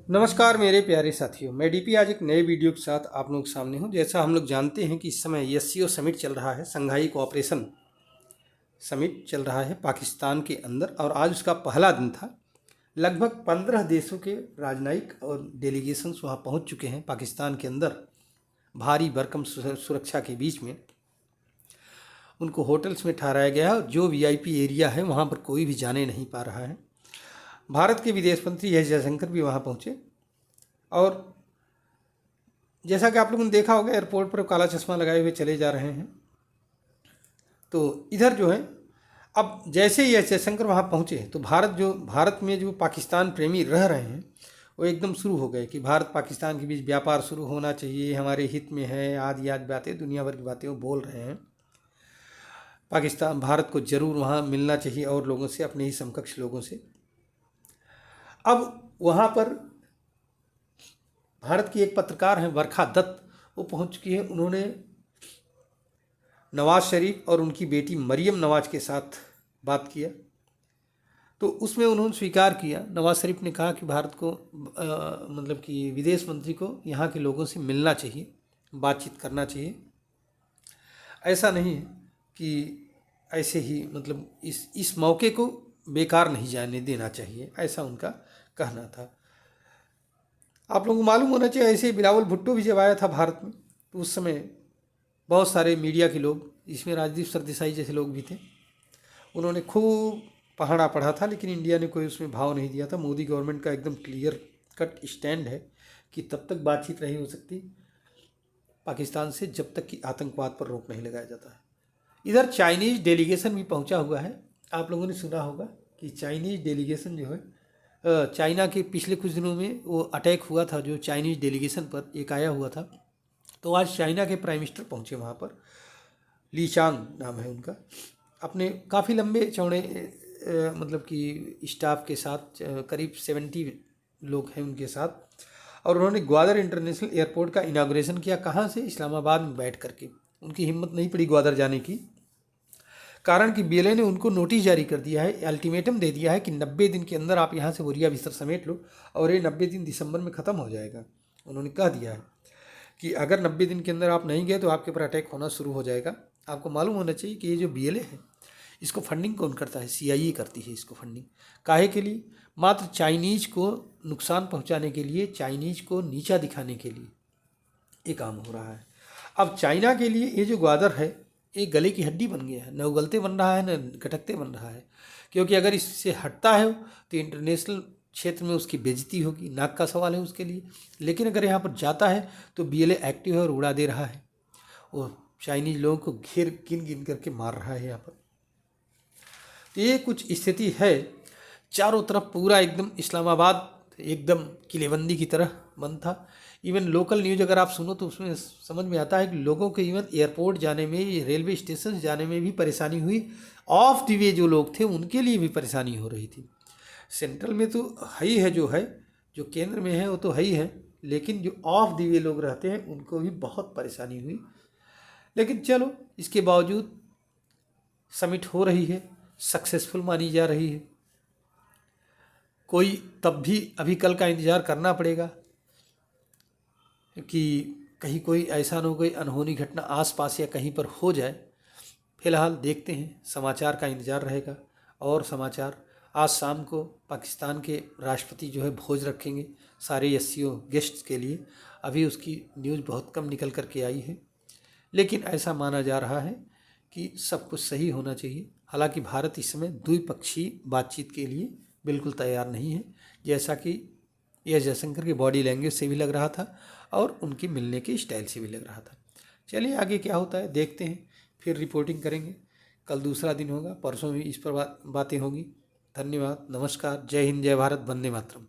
नमस्कार मेरे प्यारे साथियों, मैं डीपी आज एक नए वीडियो के साथ आप लोगों के सामने हूं। जैसा हम लोग जानते हैं कि इस समय एससीओ समिट चल रहा है, संघाई कोऑपरेशन समिट चल रहा है पाकिस्तान के अंदर, और आज उसका पहला दिन था। लगभग 15 देशों के राजनयिक और डेलीगेशंस वहां पहुंच चुके हैं पाकिस्तान के अंदर। भारी भरकम सुरक्षा के बीच में उनको होटल्स में ठहराया गया है, और जो वीआईपी एरिया है वहाँ पर कोई भी जाने नहीं पा रहा है। भारत के विदेश मंत्री एस जयशंकर भी वहाँ पहुँचे, और जैसा कि आप लोगों ने देखा होगा एयरपोर्ट पर काला चश्मा लगाए हुए चले जा रहे हैं। तो इधर जो है, अब जैसे ही एस जयशंकर वहाँ पहुँचे तो भारत में जो पाकिस्तान प्रेमी रह रहे हैं वो एकदम शुरू हो गए कि भारत पाकिस्तान के बीच व्यापार शुरू होना चाहिए, हमारे हित में है, आदि बातें, दुनिया भर की बातें वो बोल रहे हैं। भारत को जरूर वहाँ मिलना चाहिए और लोगों से, अपने ही समकक्ष लोगों से। अब वहाँ पर भारत की एक पत्रकार हैं वर्षा दत्त, वो पहुँच चुकी है। उन्होंने नवाज शरीफ और उनकी बेटी मरियम नवाज के साथ बात किया, तो उसमें उन्होंने स्वीकार किया। नवाज शरीफ ने कहा कि भारत को मतलब कि विदेश मंत्री को यहाँ के लोगों से मिलना चाहिए, बातचीत करना चाहिए। ऐसा नहीं है कि ऐसे ही मतलब इस मौके को बेकार नहीं जाने देना चाहिए, ऐसा उनका कहना था। आप लोगों को मालूम होना चाहिए, ऐसे बिलावल भुट्टो भी जब आया था भारत में तो उस समय बहुत सारे मीडिया के लोग, इसमें राजदीप सरदेसाई जैसे लोग भी थे, उन्होंने खूब पहाड़ा पढ़ा था, लेकिन इंडिया ने कोई उसमें भाव नहीं दिया था। मोदी गवर्नमेंट का एकदम क्लियर कट स्टैंड है कि तब तक बातचीत नहीं हो सकती पाकिस्तान से जब तक कि आतंकवाद पर रोक नहीं लगाया जाता है। इधर चाइनीज़ डेलीगेशन भी पहुंचा हुआ है। आप लोगों ने सुना होगा कि चाइनीज़ डेलीगेशन जो है, चाइना के पिछले कुछ दिनों में वो अटैक हुआ था, जो चाइनीज़ डेलीगेशन पर एक आया हुआ था। तो आज चाइना के प्राइम मिनिस्टर पहुंचे वहाँ पर, ली चांग नाम है उनका, अपने काफ़ी लंबे चौड़े मतलब कि स्टाफ के साथ, करीब 70 लोग हैं उनके साथ, और उन्होंने ग्वादर इंटरनेशनल एयरपोर्ट का इनाग्रेशन किया। कहाँ से? इस्लामाबाद में बैठ करके। उनकी हिम्मत नहीं पड़ी ग्वादर जाने की, कारण कि बीएलए ने उनको नोटिस जारी कर दिया है, अल्टीमेटम दे दिया है कि 90 दिन के अंदर आप यहाँ से बोरिया बिस्तर समेट लो, और ये 90 दिन दिसंबर में ख़त्म हो जाएगा। उन्होंने कह दिया है कि अगर 90 दिन के अंदर आप नहीं गए तो आपके ऊपर अटैक होना शुरू हो जाएगा। आपको मालूम होना चाहिए कि ये जो बीएलए है, इसको फंडिंग कौन करता है? सीआईए करती है इसको फंडिंग। काहे के लिए? मात्र चाइनीज़ को नुकसान पहुँचाने के लिए, चाइनीज़ को नीचा दिखाने के लिए ये काम हो रहा है। अब चाइना के लिए ये जो ग्वादर है, ये गले की हड्डी बन गया है, न उगलते बन रहा है न गटकते बन रहा है, क्योंकि अगर इससे हटता है तो इंटरनेशनल क्षेत्र में उसकी बेइज्जती होगी, नाक का सवाल है उसके लिए। लेकिन अगर यहाँ पर जाता है तो बीएलए एक्टिव है और उड़ा दे रहा है, वो चाइनीज़ लोगों को गिन गिन करके मार रहा है यहाँ पर। तो ये कुछ स्थिति है। चारों तरफ पूरा एकदम इस्लामाबाद एकदम किलेबंदी की तरह बंद था। इवन लोकल न्यूज़ अगर आप सुनो तो उसमें समझ में आता है कि लोगों को इवन एयरपोर्ट जाने में, रेलवे स्टेशन जाने में भी परेशानी हुई। ऑफ द वे जो लोग थे उनके लिए भी परेशानी हो रही थी। सेंट्रल में तो है ही है, जो केंद्र में है वो तो है ही है, लेकिन जो ऑफ द वे लोग रहते हैं उनको भी बहुत परेशानी हुई। लेकिन चलो, इसके बावजूद समिट हो रही है, सक्सेसफुल मानी जा रही है। कोई तब भी अभी कल का इंतज़ार करना पड़ेगा कि कहीं कोई ऐसा न हो, कोई अनहोनी घटना आसपास या कहीं पर हो जाए। फिलहाल देखते हैं, समाचार का इंतज़ार रहेगा। और समाचार, आज शाम को पाकिस्तान के राष्ट्रपति जो है भोज रखेंगे सारे एससीओ गेस्ट्स के लिए। अभी उसकी न्यूज़ बहुत कम निकल कर के आई है, लेकिन ऐसा माना जा रहा है कि सब कुछ सही होना चाहिए। हालांकि भारत इस समय द्विपक्षीय बातचीत के लिए बिल्कुल तैयार नहीं है, जैसा कि एस जयशंकर की बॉडी लैंग्वेज से भी लग रहा था और उनके मिलने के स्टाइल से भी लग रहा था। चलिए आगे क्या होता है देखते हैं, फिर रिपोर्टिंग करेंगे। कल दूसरा दिन होगा, परसों भी इस पर बातें होंगी। धन्यवाद, नमस्कार, जय हिंद, जय भारत, वंदे मातरम।